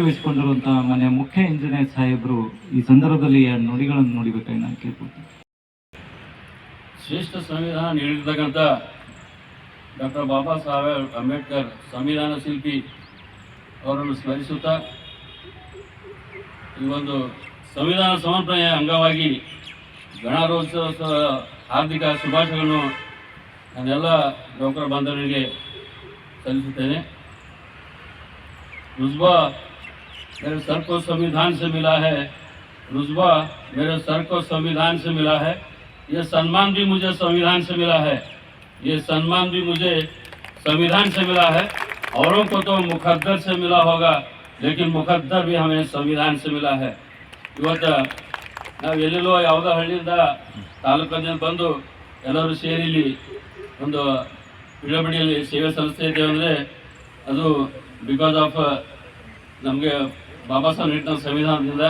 ವಹಿಸಿಕೊಂಡಿರುವಂತಹ ಮನೆಯ ಮುಖ್ಯ ಇಂಜಿನಿಯರ್ ಸಾಹೇಬರು ಈ ಸಂದರ್ಭದಲ್ಲಿ ನುಡಿಗಳನ್ನು ನುಡಿಬೇಕಾಗಿ ನಾನು ಕೇಳ್ಕೊಳ್ತೀನಿ. ಶ್ರೇಷ್ಠ ಸಂವಿಧಾನ ನೀಡಿರ್ತಕ್ಕಂಥ ಡಾಕ್ಟರ್ ಬಾಬಾ ಸಾಹೇಬ್ ಅಂಬೇಡ್ಕರ್ ಸಂವಿಧಾನ ಶಿಲ್ಪಿ ಅವರನ್ನು ಸ್ಮರಿಸುತ್ತಾ ಈ ಒಂದು ಸಂವಿಧಾನ ಸಮರ್ಪಣೆಯ ಅಂಗವಾಗಿ ಗಣರಾಜ್ಯೋತ್ಸವ ಹಾರ್ದಿಕ ಶುಭಾಶಯಗಳನ್ನು ನಾನೆಲ್ಲ ನೌಕರ ಬಾಂಧವರಿಗೆ सल्लुತ್ತೇನೆ. रुतबा मेरे सर को संविधान से मिला है, रुतबा मेरे सर को संविधान से मिला है, ये सम्मान भी मुझे संविधान से मिला है, ये सम्मान भी मुझे संविधान से मिला है. औरों को तो मुकद्दर से मिला होगा, लेकिन मुकद्दर भी हमें संविधान से मिला है. ಇವತ್ತು ನಾವು ಎಲ್ಲೆಲ್ಲೋ ಯಾವುದೋ ಹಳ್ಳಿಯಿಂದ ತಾಲೂಕಿನಿಂದ ಬಂದು ಎಲ್ಲರೂ ಸೇರಿ ಒಂದು ಪಿಡಬ್ಲ್ಯೂಡಿಯಲ್ಲಿ ಸೇವೆ ಸಲ್ಲಿಸ್ತಾ ಇದ್ದೇವೆ ಅಂದರೆ ಅದು ಬಿಕಾಸ್ ಆಫ್ ನಮಗೆ ಬಾಬಾ ಸಾಹೇಬ್ ನೀಡಿದ ಸಂವಿಧಾನದಿಂದ.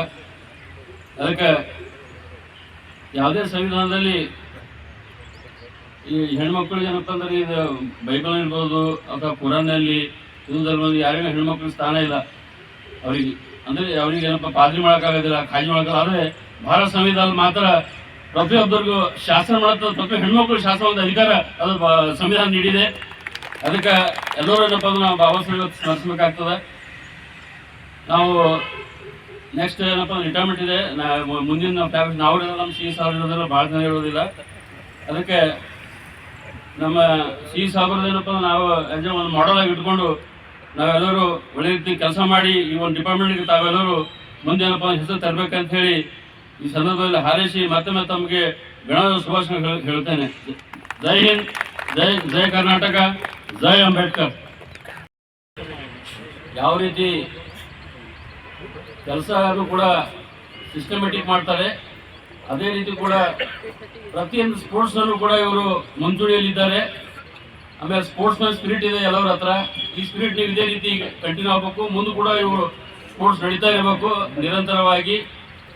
ಅದಕ್ಕೆ ಯಾವುದೇ ಸಂವಿಧಾನದಲ್ಲಿ ಈ ಹೆಣ್ಮಕ್ಳಿಗೆ ಏನಪ್ಪ ಅಂದ್ರೆ ಇದು ಬೈಬಲ್ ಇರ್ಬೋದು ಅಥವಾ ಕುರಾನ್ನಲ್ಲಿ ಹಿಂದೂ ಧರ್ಮದಲ್ಲಿ ಯಾರಿಗೂ ಹೆಣ್ಮಕ್ಳಿಗೆ ಸ್ಥಾನ ಇಲ್ಲ. ಅವರಿಗೆ ಅಂದರೆ ಅವ್ರಿಗೆ ಏನಪ್ಪ ಪಾದ್ರಿ ಮಾಡೋಕ್ಕಾಗೋದಿಲ್ಲ, ಖಾಜಿ ಮಾಡೋಕ್ಕಾಗಲ್ಲ. ಆದರೆ ಭಾರತ ಸಂವಿಧಾನ ಮಾತ್ರ ಪ್ರತಿಯೊಬ್ಬರಿಗೂ ಶಾಸನ ಮಾಡುತ್ತೆ, ಪ್ರತಿ ಹೆಣ್ಮಕ್ಳು ಶಾಸನ ಒಂದು ಅಧಿಕಾರ ಅದು ಸಂವಿಧಾನ ನೀಡಿದೆ. ಅದಕ್ಕೆ ಎಲ್ಲರೂ ಏನಪ್ಪ ಅಂದ್ರೆ ನಾವು ಬಾಬಾ ಸಾಹೇಬ್ ಸ್ಮರಿಸಬೇಕಾಗ್ತದೆ. ನಾವು ನೆಕ್ಸ್ಟ್ ಏನಪ್ಪ ರಿಟೈರ್ಮೆಂಟ್ ಇದೆ, ಮುಂದಿನ ನಾವು ನಮ್ಮ ಸಿ ಸಾಹೇಬ್ ಇರೋದಿಲ್ಲ, ಭಾಳ ಜನ ಇರೋದಿಲ್ಲ. ಅದಕ್ಕೆ ನಮ್ಮ ಸಿ ಸಾಹೇಬ್ರದೇನಪ್ಪ ನಾವು ಆ್ಯಸ್ ಒಂದು ಮಾಡಲ್ ಆಗಿ ಇಟ್ಕೊಂಡು ನಾವೆಲ್ಲರೂ ಒಳ್ಳೆ ರೀತಿ ಕೆಲಸ ಮಾಡಿ ಈ ಒಂದು ಡಿಪಾರ್ಟ್ಮೆಂಟ್ಗೆ ತಾವೆಲ್ಲರೂ ಮುಂದೇನಪ್ಪ ಹೆಸರು ತರಬೇಕಂತ ಹೇಳಿ ಈ ಸಂದರ್ಭದಲ್ಲಿ ಹಾರೈಸಿ ಮತ್ತೊಮ್ಮೆ ತಮಗೆ ಗಣರಾಜ್ಯೋತ್ಸವ ಶುಭಾಶಯ ಹೇಳ್ತೇನೆ. ಜೈ ಹಿಂದ್, ಜೈ ಜೈ ಕರ್ನಾಟಕ, ಜೈ ಅಂಬೇಡ್ಕರ್. ಯಾವ ರೀತಿ ಕೆಲಸ ಕೂಡ ಸಿಸ್ಟಮೆಟಿಕ್ ಮಾಡ್ತಾರೆ, ಅದೇ ರೀತಿ ಕೂಡ ಪ್ರತಿಯೊಂದು ಸ್ಪೋರ್ಟ್ಸಲ್ಲೂ ಕೂಡ ಇವರು ಮುಂಚೂಣಿಯಲ್ಲಿದ್ದಾರೆ. ಆಮೇಲೆ ಸ್ಪೋರ್ಟ್ಸ್ ಮ್ಯಾನ್ ಸ್ಪಿರಿಟ್ ಇದೆ ಎಲ್ಲರ ಹತ್ರ. ಈ ಸ್ಪಿರಿಟ್ ನೀವು ಇದೇ ರೀತಿ ಕಂಟಿನ್ಯೂ ಆಗಬೇಕು, ಮುಂದೆ ಕೂಡ ಇವರು ಸ್ಪೋರ್ಟ್ಸ್ ನಡೀತಾ ಇರಬೇಕು ನಿರಂತರವಾಗಿ.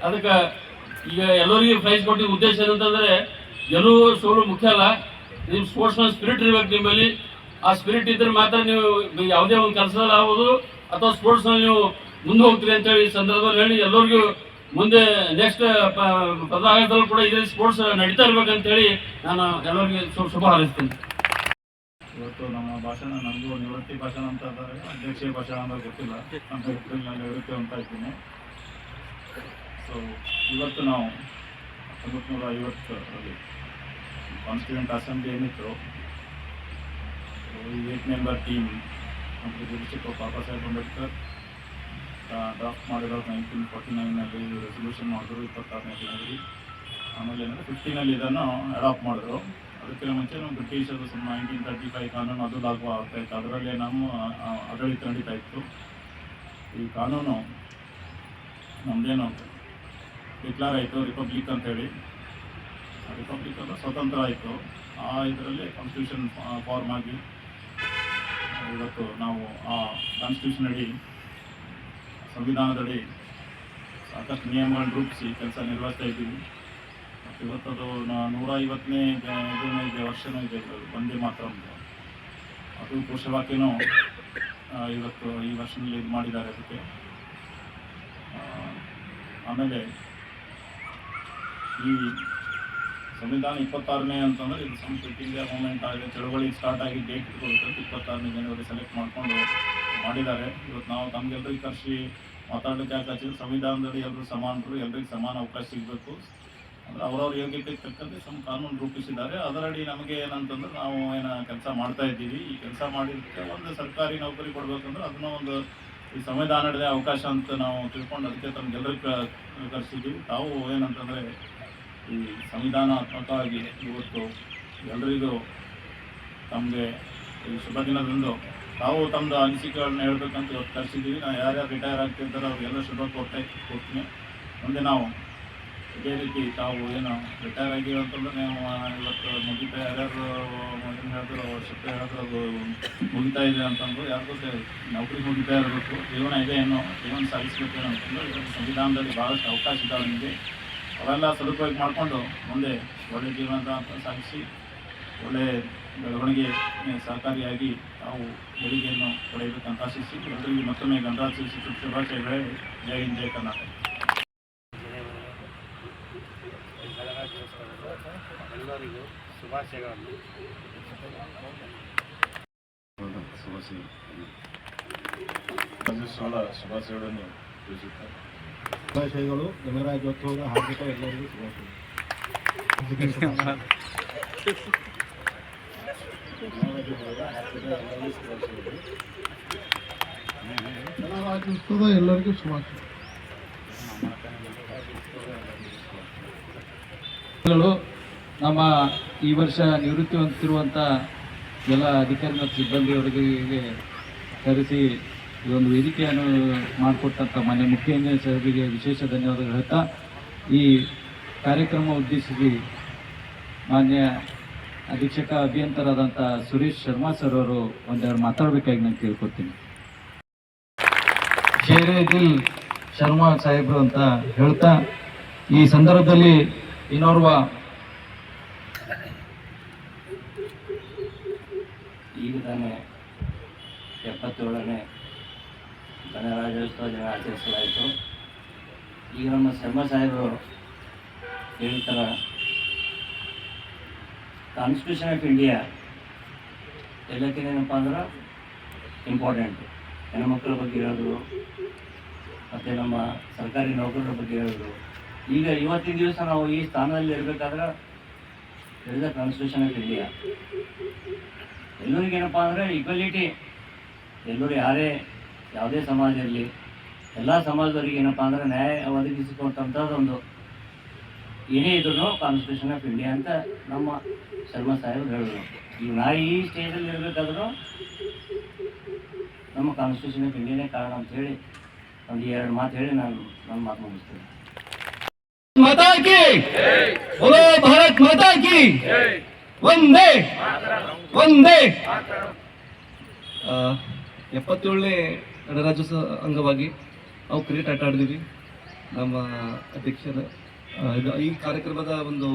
ಅದಕ್ಕೆ ಈಗ ಎಲ್ಲರಿಗೂ ಪ್ರೈಸ್ ಕೊಟ್ಟಿದ್ದ ಉದ್ದೇಶ ಏನಂತಂದರೆ ಗೆಲುವು ಸೋಲು ಮುಖ್ಯ ಅಲ್ಲ, ನಿಮ್ಮ ಸ್ಪೋರ್ಟ್ಸ್ ಮ್ಯಾನ್ ಸ್ಪಿರಿಟ್ ಇರಬೇಕು ನಿಮ್ಮಲ್ಲಿ. ಆ ಸ್ಪಿರಿಟ್ ಇದ್ದರೆ ಮಾತ್ರ ನೀವು ಯಾವುದೇ ಒಂದು ಕೆಲಸದಲ್ಲಿ ಆಗೋದು ಅಥವಾ ಸ್ಪೋರ್ಟ್ಸ್ನಲ್ಲಿ ನೀವು ಮುಂದೆ ಹೋಗ್ತೀರಿ ಅಂತೇಳಿ ಈ ಸಂದರ್ಭದಲ್ಲಿ ಹೇಳಿ ಎಲ್ಲರಿಗೂ ಮುಂದೆ ನೆಕ್ಸ್ಟ್ ಪದಾರ್ಥದಲ್ಲೂ ಕೂಡ ಇದೇ ಸ್ಪೋರ್ಟ್ಸ್ ನಡೀತಾ ಇರ್ಬೇಕಂತೇಳಿ ನಾನು ಎಲ್ಲರಿಗೆ ಶುಭ ಹಾರೈಸ್ತೀನಿ. ಇವತ್ತು ನಮ್ಮ ಭಾಷಣ ನನಗೂ ನಿವೃತ್ತಿ ಭಾಷಣ ಅಂತ ಅಂದರೆ ಅಧ್ಯಕ್ಷೀಯ ಭಾಷಣ ಅನ್ನೋದು ಗೊತ್ತಿಲ್ಲ ಅಂತ ಏಪ್ರಿಲ್ ನಾನು ನಿವೃತ್ತಿ ಅಂತ ಇದ್ದೀನಿ. ಸೊ ಇವತ್ತು ನಾವು 1950ರಲ್ಲಿ ಕಾನ್ಸ್ಟಿಟ್ಯೂಂಟ್ ಅಸೆಂಬ್ಲಿ ಏನಿತ್ತು, ಈ 8 ಮೆಂಬರ್ ಟೀಮ್ ನಮಗೆ district of Baba Saheb Ambedkar draft ಮಾಡಿರೋ 1949ನಲ್ಲಿ ರೆಸಲ್ಯೂಷನ್ ಮಾಡಿದ್ರು 26ನೇ ಜನವರಿ. ಆಮೇಲೆ ಏನಂದರೆ 15ನಲ್ಲಿ ಇದನ್ನು ಅಡಾಪ್ಟ್ ಮಾಡಿದ್ರು. ಅದಕ್ಕಿಂತ ಮುಂಚೆ ನಮ್ಮ ಬ್ರಿಟಿಷರು 1935 ಕಾನೂನು ಅದು ಲಾಗು ಆಗ್ತಾಯಿತ್ತು, ಅದರಲ್ಲಿ ನಮ್ಮ ಆಡಳಿತ ನಡೀತಾ ಇತ್ತು. ಈ ಕಾನೂನು ನಮ್ಮದೇನು ಡಿಕ್ಲೇರ್ ಆಯಿತು ರಿಪಬ್ಲಿಕ್ ಅಂತೇಳಿ, ರಿಪಬ್ಲಿಕ್ ಅಂದರೆ ಸ್ವತಂತ್ರ ಆಯಿತು. ಆ ಇದರಲ್ಲಿ ಕಾನ್ಸ್ಟಿಟ್ಯೂಷನ್ ಫಾರ್ಮ್ ಆಗಿ ಇವತ್ತು ನಾವು ಆ ಕಾನ್ಸ್ಟಿಟ್ಯೂಷನ್ ಅಡಿ ಸಂವಿಧಾನದಡಿ ಸಾಕಷ್ಟು ನಿಯಮಗಳನ್ನು ರೂಪಿಸಿ ಕೆಲಸ ನಿರ್ವಹಿಸ್ತಾ ಇದ್ದೀವಿ. ಮತ್ತು ಇವತ್ತದು 150ನೇ ಇದನ್ನೇ ವರ್ಷನೂ ಇದೆ, ಒಂದೇ ಮಾತ್ರ ಅದು ಘೋಷವಾಕ್ಯನೂ ಇವತ್ತು ಈ ವರ್ಷದಲ್ಲಿ ಇದು ಮಾಡಿದ್ದಾರೆ. ಅದಕ್ಕೆ ಆಮೇಲೆ ಈ ಸಂವಿಧಾನ 26ನೇ ಅಂತಂದರೆ ಇದು ಕ್ವಿಟ್ ಇಂಡಿಯಾ ಮೂವ್ಮೆಂಟ್ ಆಗಿ ಚಳವಳಿ ಸ್ಟಾರ್ಟ್ ಆಗಿ ಡೇಟ್ ಇಟ್ಕೊಳ್ತಾರೆ 26ನೇ ಜನವರಿ ಸೆಲೆಕ್ಟ್ ಮಾಡಿಕೊಂಡು ಮಾಡಿದ್ದಾರೆ. ಇವತ್ತು ನಾವು ತಮಗೆಲ್ಲರಿಗೆ ಕರೆಸಿ ಮಾತಾಡೋಕ್ಕೆ ಯಾಕೆ ಸಂವಿಧಾನದಲ್ಲಿ ಎಲ್ಲರೂ ಸಮಾನರು, ಎಲ್ಲರಿಗೂ ಸಮಾನ ಅವಕಾಶ ಸಿಗಬೇಕು ಅಂದರೆ ಅವರವ್ರ ಯೋಗ್ಯತೆಗೆ ತಕ್ಕಂತೆ ಕಾನೂನು ರೂಪಿಸಿದ್ದಾರೆ. ಅದರಡಿ ನಮಗೆ ಏನಂತಂದ್ರೆ ನಾವು ಕೆಲಸ ಮಾಡ್ತಾ ಇದ್ದೀವಿ. ಈ ಕೆಲಸ ಮಾಡಿದ್ದಕ್ಕೆ ಒಂದು ಸರ್ಕಾರಿ ನೌಕರಿ ಕೊಡಬೇಕಂದ್ರೆ ಅದನ್ನ ಒಂದು ಈ ಸಂವಿಧಾನದ ಅವಕಾಶ ಅಂತ ನಾವು ತಿಳ್ಕೊಂಡು ಅದಕ್ಕೆ ತಮಗೆಲ್ಲರಿಗೂ ಕರೆಸಿದ್ದೀವಿ. ತಾವು ಏನಂತಂದರೆ ಈ ಸಂವಿಧಾನಾತ್ಮಕವಾಗಿ ಇವತ್ತು ಎಲ್ಲರಿಗೂ ತಮಗೆ ಈ ಶುಭ ದಿನದಂದು ತಾವು ತಮ್ಮದು ಅನಿಸಿಕೆಗಳನ್ನ ಹೇಳ್ಬೇಕಂತ ಇವತ್ತು ಕರೆಸಿದ್ದೀವಿ. ನಾವು ಯಾರ್ಯಾರು ರಿಟೈರ್ ಆಗ್ತಿದ್ದಾರೆ ಅವ್ರಿಗೆಲ್ಲ ಶುಭ ಕೊಡ್ತೀನಿ. ಮುಂದೆ ನಾವು ಇದೇ ರೀತಿ ತಾವು ಏನು ರಿಟೈರ್ ಆಗಿವೆ ಅಂತಂದ್ರೆ ನೀವು ಇವತ್ತು ಮುಗಿತಾ ಯಾರ್ಯಾರು ಏನು ಹೇಳಿದ್ರು ವರ್ಷಕ್ಕೆ ಹೇಳಿದ್ರು ಅದು ಮುಗಿತಾ ಇದೆ ಅಂತಂದು ಯಾರಿಗೂ ನೌಕರಿ ಮುಗಿತಾ ಇರಬೇಕು, ಜೀವನ ಇದೆ ಏನೋ ಜೀವನ ಸಾಗಿಸ್ಬೇಕು ಅಂತಂದ್ರೆ ಇವತ್ತು ಸಂವಿಧಾನದಲ್ಲಿ ಭಾಳಷ್ಟು ಅವಕಾಶ ಇದ್ದಾವೆ ನಿಮಗೆ. ಅವೆಲ್ಲ ಸದುಪಯೋಗ ಮಾಡಿಕೊಂಡು ಮುಂದೆ ಒಳ್ಳೆಯ ಜೀವನ ಅಂತ ಸಾಗಿಸಿ ಒಳ್ಳೆಯ ಬೆಳವಣಿಗೆ ಸಹಕಾರಿಯಾಗಿ ತಾವು ಗಳಿಗೆಯನ್ನು ಪಡೆಯಬೇಕಂತ ಆಶಿಸಿ ಎಲ್ಲರಿಗೂ ಮತ್ತೊಮ್ಮೆ ಗಣರಾಜ್ಯೋತ್ಸವ ಶುಭಾಶಯಗಳೇ. ಜೈ ಹಿಂದ್, ಜೈ ಕರ್ನಾಟಕ. ಎಲ್ಲರಿಗೂ ಶುಭಾಶಯಗಳನ್ನು. ಶುಭಾಶಯಗಳನ್ನು ತಿಳಿಸುತ್ತಾರೆ. ಶುಭಾಶಯಗಳು. ಗಣರಾಜ್ಯೋತ್ಸವದ ಹಾರ್ದಿಕ ಎಲ್ಲರಿಗೂ ಶುಭಾಶಯಗಳು. ಗಣರಾಜ್ಯೋತ್ಸವದ ಎಲ್ಲರಿಗೂ ಶುಭಾಶಯಗಳು. ನಮ್ಮ ಈ ವರ್ಷ ನಿವೃತ್ತಿ ಹೊಂದಿರುವಂಥ ಎಲ್ಲ ಅಧಿಕಾರಿ ಮತ್ತು ಸಿಬ್ಬಂದಿಯವರಿಗೆ ಕರೆಸಿ ಈ ಒಂದು ವೇದಿಕೆಯನ್ನು ಮಾಡಿಕೊಟ್ಟಂಥ ಮಾನ್ಯ ಮುಖ್ಯ ಇಂಜಿನಿಯರ್ ಸಾಹೇಬರಿಗೆ ವಿಶೇಷ ಧನ್ಯವಾದಗಳು ಹೇಳ್ತಾ, ಈ ಕಾರ್ಯಕ್ರಮ ಉದ್ದೇಶಿಸಿ ಮಾನ್ಯ ಅಧೀಕ್ಷಕ ಅಭಿಯಂತರಾದಂಥ ಸುರೇಶ್ ಶರ್ಮಾ ಸರ್ ಅವರು ಒಂದೆರಡು ಮಾತಾಡಬೇಕಾಗಿ ನಾನು ಕೇಳ್ಕೊತೀನಿ. ಶೇರೇದಿಲ್ ಶರ್ಮಾ ಸಾಹೇಬರು ಅಂತ ಹೇಳ್ತಾ, ಈ ಸಂದರ್ಭದಲ್ಲಿ ಇನ್ನೋರ್ವ ಈಗ ತಾನೇ 77ನೇ ಗಣರಾಜ್ಯೋತ್ಸವ ದಿನ ಆಚರಿಸಲಾಯಿತು. ಈಗ ನಮ್ಮ ಶರ್ಮಾ ಸಾಹೇಬರು ಹೇಳ್ತಾರ, ಕಾನ್ಸ್ಟಿಟ್ಯೂಷನ್ ಆಫ್ ಇಂಡಿಯಾ ಎಲ್ಲಕ್ಕಿಂತ ಅಂದ್ರೆ ಇಂಪಾರ್ಟೆಂಟು. ಹೆಣ್ಮಕ್ಳ ಬಗ್ಗೆ ಹೇಳಿದ್ರು, ಮತ್ತು ನಮ್ಮ ಸರ್ಕಾರಿ ನೌಕರರ ಬಗ್ಗೆ ಹೇಳಿದ್ರು. ಈಗ ಇವತ್ತಿನ ದಿವಸ ನಾವು ಈ ಸ್ಥಾನದಲ್ಲಿ ಇರಬೇಕಾದ್ರೆ is the constitution of India. ಎಲ್ಲರಿಗೇನಪ್ಪ ಅಂದರೆ ಈಕ್ವಲಿಟಿ, ಎಲ್ಲರೂ ಯಾರೇ ಯಾವುದೇ ಸಮಾಜ ಇರಲಿ, ಎಲ್ಲ ಸಮಾಜದವ್ರಿಗೆ ಏನಪ್ಪ ಅಂದ್ರೆ ನ್ಯಾಯ ಒದಗಿಸಿಕೊಟ್ಟಂಥದ್ದೊಂದು ಏನೇ ಇದ್ರೂ ಕಾನ್ಸ್ಟಿಟ್ಯೂಷನ್ ಆಫ್ ಇಂಡಿಯಾ ಅಂತ ನಮ್ಮ ಶರ್ಮಾ ಸಾಹೇಬರು ಹೇಳಿದ್ರು. ಈಗ ನಾ ಈ ಸ್ಟೇಜಲ್ಲಿ ಇರಬೇಕಾದ್ರೂ ನಮ್ಮ ಕಾನ್ಸ್ಟಿಟ್ಯೂಷನ್ ಆಫ್ ಇಂಡಿಯಾನೇ ಕಾರಣ ಅಂತ ಹೇಳಿ ಒಂದು ಎರಡು ಮಾತು ಹೇಳಿ ನಾನು ನನ್ನ ಮಾತು ಮುಗಿಸ್ತೇನೆ. ಮಾತಾ ಕಿ ಬೋಲೋ, ಭಾರತ್ ಮಾತಾ ಕಿ ವಂದೇ ವಂದೇ. 77ನೇ ಗಣರಾಜ್ಯೋತ್ಸವ ಅಂಗವಾಗಿ ನಾವು ಕ್ರಿಕೆಟ್ ಆಟ ಆಡಿದ್ವಿ. ನಮ್ಮ ಅಧ್ಯಕ್ಷರ ಈ ಕಾರ್ಯಕ್ರಮದ ಒಂದು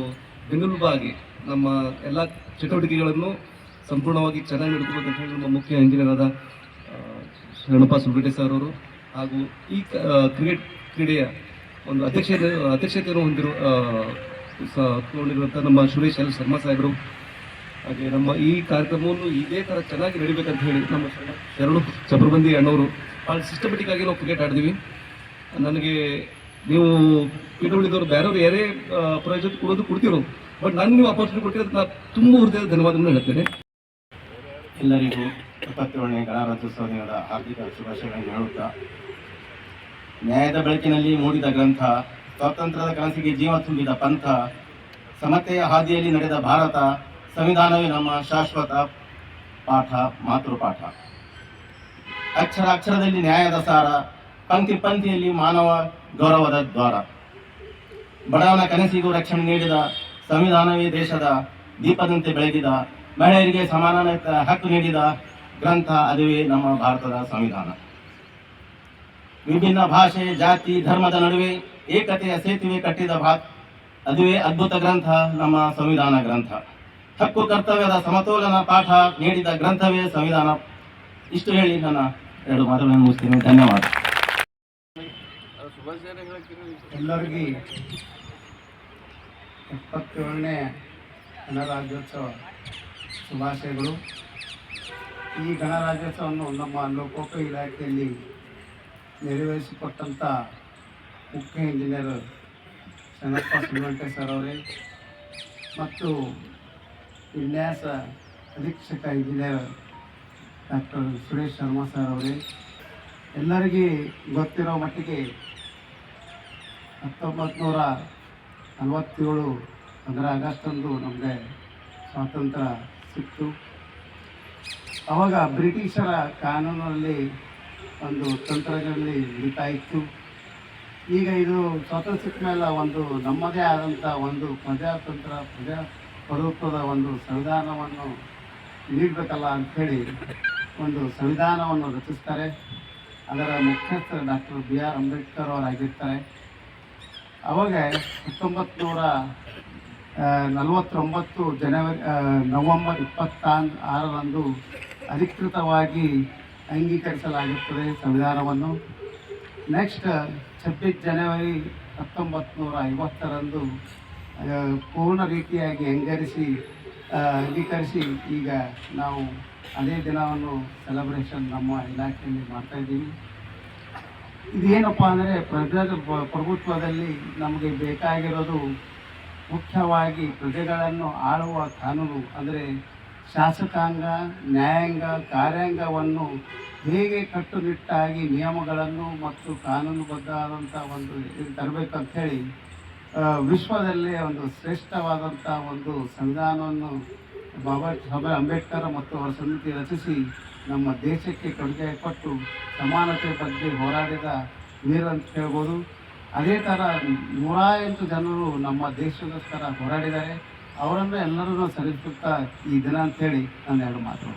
ಬೆನ್ನೆಲುಬಾಗಿ ನಮ್ಮ ಎಲ್ಲ ಚಟುವಟಿಕೆಗಳನ್ನು ಸಂಪೂರ್ಣವಾಗಿ ಚೆನ್ನಾಗಿ ನಡೆಸಬೇಕಂತ ಹೇಳಿ ನಮ್ಮ ಮುಖ್ಯ ಇಂಜಿನಿಯರ್ ಆದ ರೇಣುಪಾ ಸುಲ್ಗಟ್ಟೆ ಸರ್ ಅವರು, ಹಾಗೂ ಈ ಕ್ರೀಡೆಯ ಒಂದು ಅಧ್ಯಕ್ಷತೆಯನ್ನು ಹೊಂದಿರುವಂಥ ನಮ್ಮ ಸುರೇಶ್ ಎಲ್ ಶರ್ಮಾ ಸಾಹೇಬರು, ಹಾಗೆ ನಮ್ಮ ಈ ಕಾರ್ಯಕ್ರಮವನ್ನು ಇದೇ ಥರ ಚೆನ್ನಾಗಿ ನಡಿಬೇಕಂತ ಹೇಳಿ ನಮ್ಮ ಶರಣು ಚಬ್ರಬಂದಿ ಅಣ್ಣವರು ಭಾಳ ಸಿಸ್ಟಮೆಟಿಕ್ ಆಗಿ ನಾವು ಕ್ರಿಕೆಟ್ ಆಡಿದ್ವಿ. ನನಗೆ ನೀವು ಪಿಡಬ್ಲ್ಯೂದವರು ಬೇರೆಯವರು ಯಾರೇ ಪ್ರಯೋಜನ ಕೊಡ್ತಿರೋ, ಬಟ್ ನಾನು ನೀವು ಅಪರ್ಚುನಿಟಿ ಕೊಟ್ಟಿರೋದು ನಾನು ತುಂಬ ಹೃದಯದ ಧನ್ಯವಾದವನ್ನು ಹೇಳ್ತೇನೆ. ಎಲ್ಲರಿಗೂ 77ನೇ ಗಣರಾಜ್ಯೋತ್ಸವ ದಿನದ ಹಾರ್ದಿಕ ಶುಭಾಶಯಗಳನ್ನು ಹೇಳುತ್ತಾ, ನ್ಯಾಯದ ಬೆಳಕಿನಲ್ಲಿ ಮೂಡಿದ ಗ್ರಂಥ, ಸ್ವಾತಂತ್ರ್ಯದ ಕನಸಿಗೆ ಜೀವ ತುಂಬಿದ ಪಂಥ, ಸಮತೆಯ ಹಾದಿಯಲ್ಲಿ ನಡೆದ ಭಾರತ, ಸಂವಿಧಾನವೇ ನಮ್ಮ ಶಾಶ್ವತ ಪಾಠ, ಮಾತೃಪಾಠ. ಅಕ್ಷರ ಅಕ್ಷರದಲ್ಲಿ ನ್ಯಾಯದ ಸಾರ, ಪಂಕ್ತಿ ಪಂಕ್ತಿಯಲ್ಲಿ ಮಾನವ ಗೌರವದ ದ್ವಾರ. ಬಡವನ ಕನಸಿಗೂ ರಕ್ಷಣೆ ನೀಡಿದ ಸಂವಿಧಾನವೇ ದೇಶದ ದೀಪದಂತೆ ಬೆಳಗಿದ, ಮಹಿಳೆಯರಿಗೆ ಸಮಾನ ಹಕ್ಕು ನೀಡಿದ ಗ್ರಂಥ, ಅದುವೇ ನಮ್ಮ ಭಾರತದ ಸಂವಿಧಾನ. ವಿಭಿನ್ನ ಭಾಷೆ, ಜಾತಿ, ಧರ್ಮದ ನಡುವೆ ಏಕತೆಯ ಸೇತುವೆ ಕಟ್ಟಿದ ಅದುವೇ ಅದ್ಭುತ ಗ್ರಂಥ, ನಮ್ಮ ಸಂವಿಧಾನ ಗ್ರಂಥ. ಹಕ್ಕು ಕರ್ತವ್ಯದ ಸಮತೋಲನ ಪಾಠ ನೀಡಿದ ಗ್ರಂಥವೇ ಸಂವಿಧಾನ. ಇಷ್ಟು ಹೇಳಿ ನನ್ನ ಎರಡು ಮಾತುಗಳನ್ನು ಮುಗಿಸ್ತೀನಿ. ಧನ್ಯವಾದ. ಎಲ್ಲರಿಗೂ 77ನೇ ಗಣರಾಜ್ಯೋತ್ಸವ ಶುಭಾಶಯಗಳು. ಈ ಗಣರಾಜ್ಯೋತ್ಸವವನ್ನು ನಮ್ಮ ಲೋಕೋಪಯೋಗಿ ಇಲಾಖೆಯಲ್ಲಿ ನೆರವೇರಿಸಿಕೊಟ್ಟಂಥ ಮುಖ್ಯ ಇಂಜಿನಿಯರ್ ಶರಣಪ್ಪ ಸುಲ್ಗಟ್ಟೆ ಸರ್ ಅವರೇ ಮತ್ತು ವಿನ್ಯಾಸ ಅಧೀಕ್ಷಕ engineer doctor Suresh Sharma sir ಅವರೇ, ಎಲ್ಲರಿಗೂ ಗೊತ್ತಿರೋ ಮಟ್ಟಿಗೆ 1947 15 ಆಗಸ್ಟಂದು ನಮಗೆ ಸ್ವಾತಂತ್ರ್ಯ ಸಿಕ್ತು. ಆವಾಗ ಬ್ರಿಟಿಷರ ಕಾನೂನಲ್ಲಿ ಒಂದು ತಂತ್ರಗಳಲ್ಲಿ ನಡೀತಾ ಇತ್ತು. ಈಗ ಇದು ಸ್ವಾತಂತ್ರ್ಯ ಸಿಕ್ಕ ಮೇಲೆ ಒಂದು ನಮ್ಮದೇ ಆದಂಥ ಒಂದು ಪ್ರಜಾಪ್ರಭುತ್ವದ ಒಂದು ಸಂವಿಧಾನವನ್ನು ನೀಡಬೇಕಲ್ಲ ಅಂಥೇಳಿ ಒಂದು ಸಂವಿಧಾನವನ್ನು ರಚಿಸ್ತಾರೆ. ಅದರ ಮುಖ್ಯಸ್ಥರು ಡಾಕ್ಟರ್ BR ಅಂಬೇಡ್ಕರ್ ಅವರಾಗಿರ್ತಾರೆ. ಅವಾಗ 1900 49 ಜನವರಿ ನವೆಂಬರ್ 26ರಂದು ಅಧಿಕೃತವಾಗಿ ಅಂಗೀಕರಿಸಲಾಗುತ್ತದೆ ಸಂವಿಧಾನವನ್ನು. ನೆಕ್ಸ್ಟ್ 26 ಜನವರಿ 1950ರಂದು ಪೂರ್ಣ ರೀತಿಯಾಗಿ ಅಂಗೀಕರಿಸಿ ಈಗ ನಾವು ಅದೇ ದಿನವನ್ನು ಸೆಲೆಬ್ರೇಷನ್ ನಮ್ಮ ಇಲಾಖೆಯಲ್ಲಿ ಮಾಡ್ತಾಯಿದ್ದೀವಿ. ಇದೇನಪ್ಪ ಅಂದರೆ ಪ್ರಭುತ್ವದಲ್ಲಿ ನಮಗೆ ಬೇಕಾಗಿರೋದು ಮುಖ್ಯವಾಗಿ ಪ್ರಜೆಗಳನ್ನು ಆಳುವ ಕಾನೂನು, ಅಂದರೆ ಶಾಸಕಾಂಗ, ನ್ಯಾಯಾಂಗ, ಕಾರ್ಯಾಂಗವನ್ನು ಹೇಗೆ ಕಟ್ಟುನಿಟ್ಟಾಗಿ ನಿಯಮಗಳನ್ನು ಮತ್ತು ಕಾನೂನುಬದ್ಧವಾದಂಥ ಒಂದು ಇದು ತರಬೇಕಂತ ಹೇಳಿ ವಿಶ್ವದಲ್ಲೇ ಒಂದು ಶ್ರೇಷ್ಠವಾದಂಥ ಒಂದು ಸಂವಿಧಾನವನ್ನು ಬಾಬಾ ಸಾಹೇಬ್ ಅಂಬೇಡ್ಕರ್ ಮತ್ತು ಅವರ ಸಮಿತಿ ರಚಿಸಿ ನಮ್ಮ ದೇಶಕ್ಕೆ ಕೊಡುಗೆ ಕೊಟ್ಟು ಸಮಾನತೆ ಬಗ್ಗೆ ಹೋರಾಡಿದ ವೀರ ಅಂತ ಹೇಳ್ಬೋದು. ಅದೇ ಥರ 108 ಜನರು ನಮ್ಮ ದೇಶಕ್ಕೋಸ್ಕರ ಹೋರಾಡಿದ್ದಾರೆ. ಅವರನ್ನು ಎಲ್ಲರನ್ನೂ ಸರಿಸುತ್ತಾ ಈ ದಿನ ಅಂತೇಳಿ ನಾನು ಎರಡು ಮಾತು